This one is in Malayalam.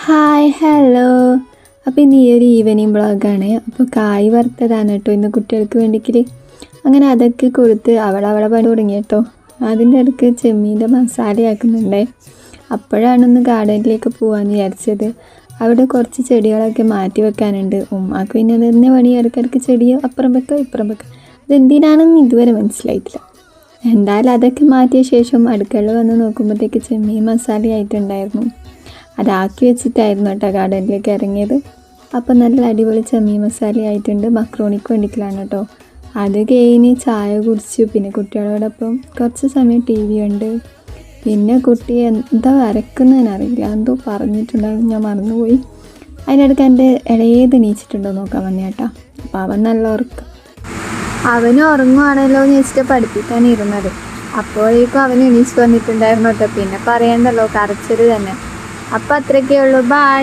Hi hello. അപ്പോൾ ഇന്ന് ഈ ഒരു ഈവനിങ് ബ്ലോഗാണ്. അപ്പോൾ കായ് വറുത്തതാണ് കേട്ടോ ഇന്ന് കുട്ടികൾക്ക് വേണ്ടിയിട്ട്. അങ്ങനെ അതൊക്കെ കൊടുത്ത് അവളെ പണി തുടങ്ങി കേട്ടോ. അതിൻ്റെ ഇടയ്ക്ക് ചെമ്മീൻ്റെ മസാലയാക്കുന്നുണ്ടേ. അപ്പോഴാണൊന്ന് ഗാർഡനിലേക്ക് പോകാമെന്ന് വിചാരിച്ചത്. അവിടെ കുറച്ച് ചെടികളൊക്കെ മാറ്റി വെക്കാനുണ്ട്. ഉമ്മാക്ക് പിന്നെ അത് തന്നെ പണി, ഇടയ്ക്കിടയ്ക്ക് ചെടി അപ്പുറം വെക്കുക ഇപ്പുറം വെക്കുക. അതെന്തിനാണെന്ന് ഇതുവരെ മനസ്സിലായിട്ടില്ല. എന്തായാലും അതൊക്കെ മാറ്റിയ ശേഷം അടുക്കളയിൽ വന്ന് നോക്കുമ്പോഴത്തേക്ക് ചെമ്മീൻ മസാലയായിട്ടുണ്ടായിരുന്നു. അതാക്കി വെച്ചിട്ടായിരുന്നു കേട്ടോ ഗാർഡനിലേക്ക് ഇറങ്ങിയത്. അപ്പോൾ നല്ല അടിപൊളി ചെമ്മീൻ മസാല ആയിട്ടുണ്ട്. മക്രോണിക്ക് വേണ്ടിയിട്ടാണ് കേട്ടോ. അത് കഴിഞ്ഞ് ചായ കുടിച്ചു. പിന്നെ കുട്ടികളോടൊപ്പം കുറച്ച് സമയം ടി വി ഉണ്ട്. പിന്നെ കുട്ടി എന്താ വരക്കുന്നതെന്നറിയില്ല, എന്തോ പറഞ്ഞിട്ടുണ്ടായിരുന്നു, ഞാൻ മറന്നുപോയി. അതിനിടയ്ക്ക് എൻ്റെ ഇളയത് എണീച്ചിട്ടുണ്ടോ നോക്കാൻ വന്നേ കേട്ടോ. അപ്പോൾ അവൻ നല്ല ഉറക്കം. അവന് ഉറങ്ങുവാണല്ലോ എന്ന് വെച്ചിട്ട് പഠിപ്പിക്കാനിരുന്നത്. അപ്പോഴേക്കും അവൻ എണീച്ച് വന്നിട്ടുണ്ടായിരുന്നു കേട്ടോ. പിന്നെ പറയണ്ടല്ലോ, കരച്ചത് തന്നെ. അപ്പം അത്രയൊക്കെ ഉള്ളൂ. ബായ്.